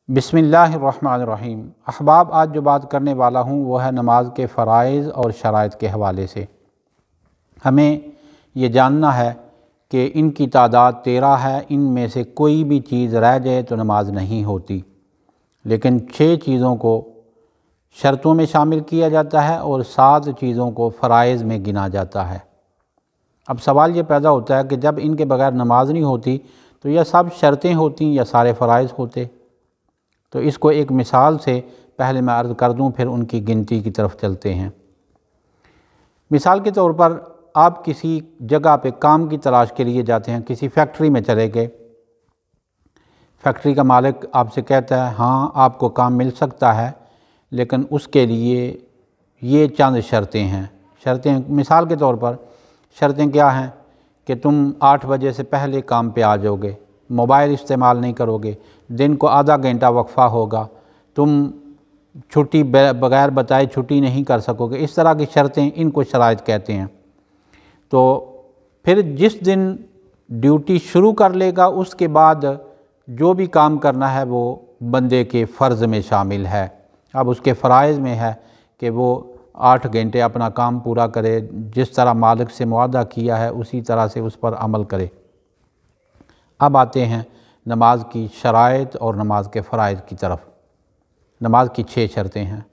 बिस्मिल्लाहिर्रहमानिर्रहीम। अहबाब, आज जो बात करने वाला हूँ वो है नमाज के फ़राइज़ और शराइत के हवाले से। हमें ये जानना है कि इनकी तादाद 13 है। इनमें से कोई भी चीज़ रह जाए तो नमाज नहीं होती, लेकिन 6 चीज़ों को शर्तों में शामिल किया जाता है और 7 चीज़ों को फ़राइज़ में गिना जाता है। अब सवाल ये पैदा होता है कि जब इनके बगैर नमाज नहीं होती तो यह सब शर्तें होती या सारे फ़राइज़ होते। तो इसको एक मिसाल से पहले मैं अर्ज़ कर दूं, फिर उनकी गिनती की तरफ चलते हैं। मिसाल के तौर पर आप किसी जगह पे काम की तलाश के लिए जाते हैं, किसी फैक्ट्री में चले गए। फैक्ट्री का मालिक आपसे कहता है हाँ आपको काम मिल सकता है, लेकिन उसके लिए ये चंद शर्तें हैं। शर्तें मिसाल के तौर पर शर्तें क्या हैं कि तुम 8 बजे से पहले काम पे आ जाओगे, मोबाइल इस्तेमाल नहीं करोगे, दिन को आधा घंटा वक्फ़ा होगा, तुम छुट्टी बग़ैर बताए छुट्टी नहीं कर सकोगे। इस तरह की शर्तें, इनको शराइत कहते हैं। तो फिर जिस दिन ड्यूटी शुरू कर लेगा उसके बाद जो भी काम करना है वो बंदे के फ़र्ज़ में शामिल है। अब उसके फ़राइज़ में है कि वो 8 घंटे अपना काम पूरा करे, जिस तरह मालिक से मुआहदा किया है उसी तरह से उस पर अमल करे। अब आते हैं नमाज की शराइत और नमाज के फ़राइज़ की तरफ। नमाज की 6 शर्तें हैं।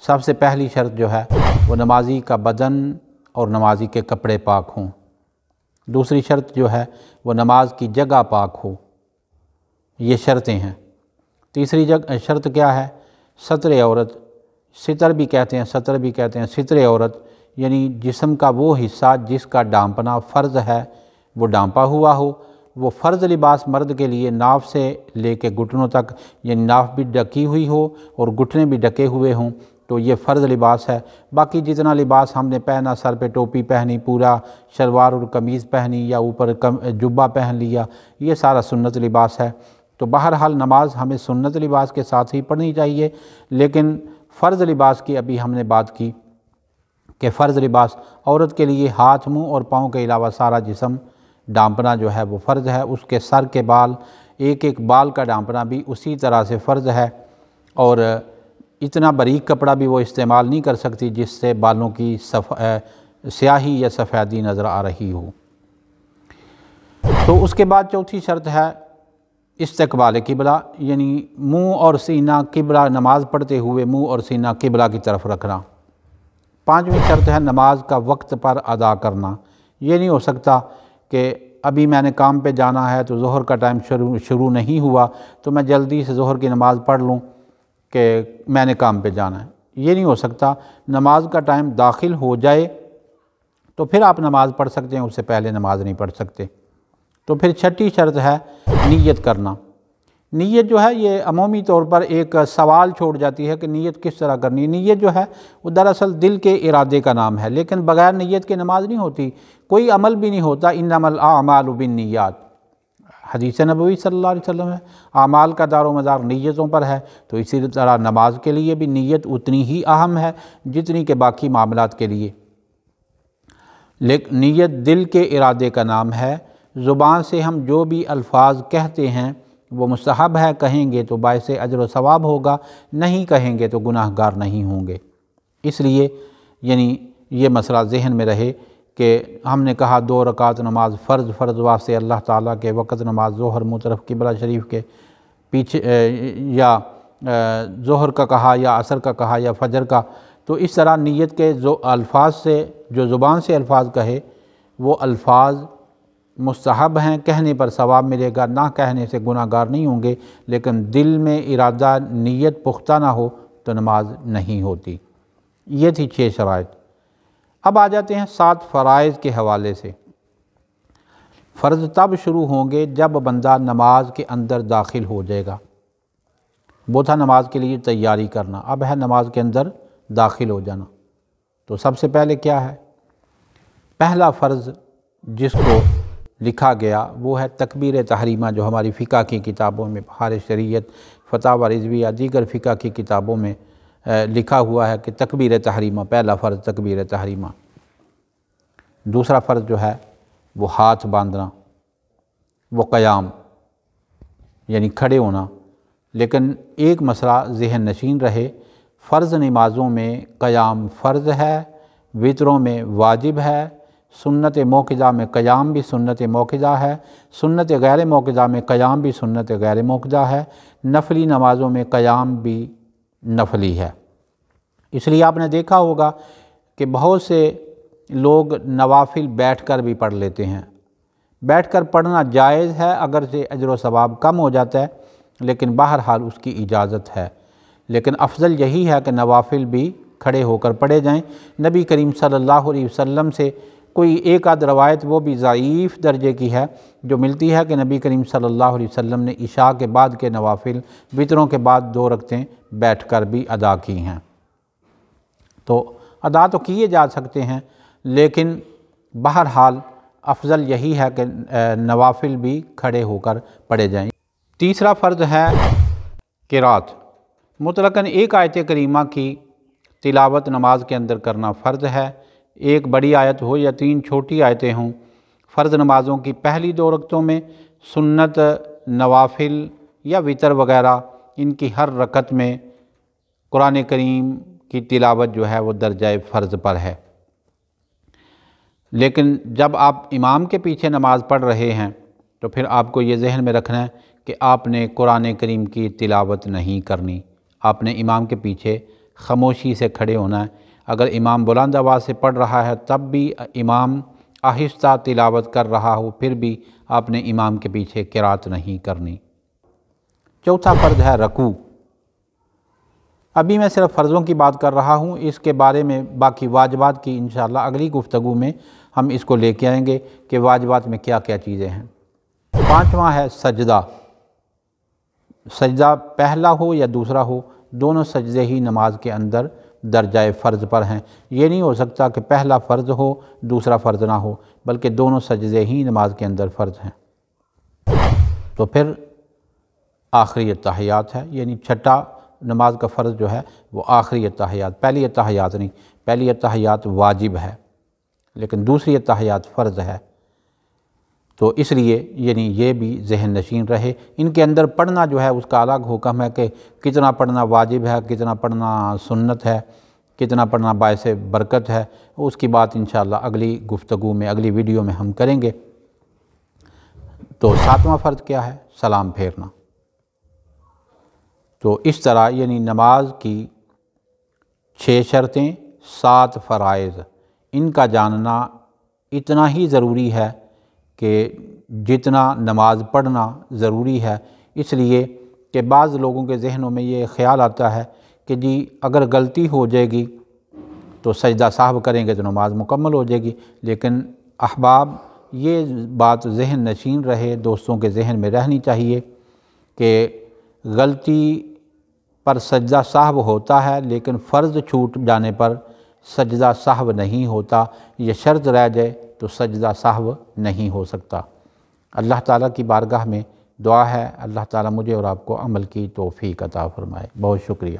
सबसे पहली शर्त जो है वो नमाजी का बदन और नमाजी के कपड़े पाक हों। दूसरी शर्त जो है वो नमाज की जगह पाक हो। ये शर्तें हैं। तीसरी शर्त क्या है? सत्र औरत, सितर भी कहते हैं, सतर भी कहते हैं। सितर औरत यानी जिस्म का वो हिस्सा जिसका ढांपना फ़र्ज़ है वो ढांपा हुआ हो। वो फ़र्ज़ लिबास मर्द के लिए नाफ से लेके घुटनों तक, यानी नाफ भी ढकी हुई हो और घुटने भी ढके हुए हों, तो ये फ़र्ज़ लिबास है। बाकी जितना लिबास हमने पहना, सर पे टोपी पहनी, पूरा शलवार और कमीज़ पहनी या ऊपर जुब्बा पहन लिया, ये सारा सुन्नत लिबास है। तो बहरहाल नमाज हमें सुन्नत लिबास के साथ ही पढ़नी चाहिए। लेकिन फ़र्ज़ लिबास की अभी हमने बात की कि फ़र्ज़ लिबास औरत के लिए हाथ, मुँह और पाँव के अलावा सारा जिस्म ढांपना जो है वो फ़र्ज़ है। उसके सर के बाल, एक एक बाल का ढांपना भी उसी तरह से फ़र्ज़ है। और इतना बारीक कपड़ा भी वो इस्तेमाल नहीं कर सकती जिससे बालों की स्याही या सफ़ेदी नज़र आ रही हो। तो उसके बाद चौथी शर्त है इस्तक़बाल क़िबला, यानी मुँह और सीना क़िबला, नमाज़ पढ़ते हुए मुँह और सीना क़िबला की तरफ रखना। 5वीं शर्त है नमाज का वक्त पर अदा करना। ये नहीं हो सकता कि अभी मैंने काम पे जाना है तो ज़ोहर का टाइम शुरू नहीं हुआ तो मैं जल्दी से ज़ोहर की नमाज़ पढ़ लूँ कि मैंने काम पे जाना है। ये नहीं हो सकता। नमाज का टाइम दाखिल हो जाए तो फिर आप नमाज़ पढ़ सकते हैं, उससे पहले नमाज नहीं पढ़ सकते। तो फिर 6ठी शर्त है नीयत करना। नीयत जो है ये अमूमी तौर पर एक सवाल छोड़ जाती है कि नीयत किस तरह करनी है। नीयत जो है वो दरअसल दिल के इरादे का नाम है, लेकिन बग़ैर नीयत के नमाज नहीं होती, कोई अमल भी नहीं होता। इन्नमल आमालु बिन्नियात, हदीस नबवी सल्लल्लाहु अलैहि वसल्लम है। आमाल का दारो मदार नीयतों पर है। तो इसी तरह नमाज के लिए भी नीयत उतनी ही अहम है जितनी के बाकी मामलात के लिए। लेकिन नीयत दिल के इरादे का नाम है। ज़ुबान से हम जो भी अल्फाज कहते हैं वो मुस्तहब है, कहेंगे तो बाइसे अजर व सवाब होगा, नहीं कहेंगे तो गुनाहगार नहीं होंगे। इसलिए यानी ये मसला ज़हन में रहे कि हमने कहा 2 रकात नमाज फ़र्ज़ वास्ते अल्लाह ताला के वक़्त नमाज ज़ोहर मुँह तरफ क़िबला शरीफ के पीछे, या ज़ोहर का कहा या असर का कहा या फ़जर का। तो इस तरह नीयत के जो अल्फाज से, जो ज़ुबान से अल्फाज कहे वो अल्फाज मुस्तहब हैं, कहने पर सवाब मिलेगा, ना कहने से गुनाहगार नहीं होंगे। लेकिन दिल में इरादा नीयत पुख्ता ना हो तो नमाज नहीं होती। ये थी 6 शराइत। अब आ जाते हैं 7 फ़राइज़ के हवाले से। फ़र्ज़ तब शुरू होंगे जब बंदा नमाज के अंदर दाखिल हो जाएगा। वो था नमाज के लिए तैयारी करना, अब है नमाज के अंदर दाखिल हो जाना। तो सबसे पहले क्या है? पहला फ़र्ज़ जिसको लिखा गया वो है तकबीर तहरीमा, जो हमारी फ़िक़ह की किताबों में, बहार शरीयत, फ़तावा रिज़विया, दीगर फ़िक़ह की किताबों में लिखा हुआ है कि तकबीर तहरीमा, पहला फ़र्ज़ तकबीर तहरीमा। दूसरा फ़र्ज़ जो है वो हाथ बांधना, वो क़याम यानी खड़े होना। لیکن ایک مسئلہ ذہن نشین رہے، فرض نمازوں میں قیام فرض ہے، وطروں میں واجب ہے، سنت موقظہ میں قیام بھی سنت موقظہ ہے، سنت غیر موقظہ میں قیام بھی سنت غیر موقظہ ہے، نفلی نمازوں میں قیام بھی نفلی ہے۔ اس لیے آپ نے دیکھا ہوگا کہ بہت سے لوگ نوافل بیٹھ کر بھی پڑھ لیتے ہیں۔ بیٹھ کر پڑھنا جائز ہے، اگرچہ اجر و ثواب کم ہو جاتا ہے، لیکن بہرحال اس کی اجازت ہے۔ لیکن افضل یہی ہے کہ نوافل بھی کھڑے ہو کر پڑھے جائیں۔ نبی کریم صلی اللہ علیہ وسلم سے کوئی ایک آدھ روایت وہ بھی ضعیف درجے کی ہے جو ملتی ہے کہ نبی کریم صلی اللہ علیہ وسلم نے عشاء کے بعد کے نوافل وطروں کے بعد 2 رکعتیں بیٹھ کر بھی ادا کی ہیں۔ تو ادا تو کیے جا سکتے ہیں، لیکن بہرحال افضل یہی ہے کہ نوافل بھی کھڑے ہو کر پڑھے جائیں۔ تیسرا فرض ہے قرات۔ مطلقاً ایک آیت کریمہ کی تلاوت نماز کے اندر کرنا فرض ہے، ایک بڑی آیت ہو یا 3 چھوٹی آیتیں ہوں۔ فرض نمازوں کی پہلی 2 رکعتوں میں، سنت نوافل یا وطر وغیرہ ان کی ہر رکعت میں قرآن کریم کی تلاوت جو ہے وہ درجہ فرض پر ہے۔ لیکن جب آپ امام کے پیچھے نماز پڑھ رہے ہیں تو پھر آپ کو یہ ذہن میں رکھنا ہے کہ آپ نے قرآن کریم کی تلاوت نہیں کرنی، آپ نے امام کے پیچھے خاموشی سے کھڑے ہونا ہے۔ اگر امام بلند آواز سے پڑھ رہا ہے تب بھی امام آہستہ تلاوت کر رہا ہو، پھر بھی آپ نے امام کے پیچھے قرات نہیں کرنی۔ چوتھا فرض ہے رکوع۔ ابھی میں صرف فرضوں کی بات کر رہا ہوں، اس کے بارے میں باقی واجبات کی انشاءاللہ اگلی گفتگو میں ہم اس کو لے کے آئیں گے کہ واجبات میں کیا کیا چیزیں ہیں۔ 5واں ہے سجدہ۔ سجدہ پہلا ہو یا دوسرا ہو، دونوں سجدے ہی نماز کے اندر درجہ فرض پر ہیں۔ یہ نہیں ہو سکتا کہ پہلا فرض ہو دوسرا فرض نہ ہو، بلکہ دونوں سجدے ہی نماز کے اندر فرض ہیں۔ تو پھر آخری اتحیات ہے، یعنی چھٹا نماز کا فرض جو ہے وہ آخری اتحیات، پہلی اتحیات نہیں۔ پہلی اتحیات واجب ہے لیکن دوسری اتحیات فرض ہے۔ تو اس لیے یعنی یہ بھی ذہن نشین رہے۔ ان کے اندر پڑھنا جو ہے اس کا الگ حکم ہے کہ کتنا پڑھنا واجب ہے، کتنا پڑھنا سنت ہے، کتنا پڑھنا باعث برکت ہے، اس کی بات انشاءاللہ اگلی گفتگو میں اگلی ویڈیو میں ہم کریں گے۔ تو 7واں فرض کیا ہے؟ سلام پھیرنا۔ تو اس طرح یعنی نماز کی 6 شرطیں، 7 فرائض، ان کا جاننا اتنا ہی ضروری ہے کہ جتنا نماز پڑھنا ضروری ہے۔ اس لیے کہ بعض لوگوں کے ذہنوں میں یہ خیال آتا ہے کہ جی اگر غلطی ہو جائے گی تو سجدہ سہو کریں گے تو نماز مکمل ہو جائے گی، لیکن احباب یہ بات ذہن نشین رہے، دوستوں کے ذہن میں رہنی چاہیے کہ غلطی پر سجدہ سہو ہوتا ہے، لیکن فرض چھوٹ جانے پر سجدہ سہو نہیں ہوتا۔ یہ شرط رہ جائے تو سجدہ سہو نہیں ہو سکتا۔ اللہ تعالیٰ کی بارگاہ میں دعا ہے اللہ تعالیٰ مجھے اور آپ کو عمل کی توفیق عطا فرمائے۔ بہت شکریہ۔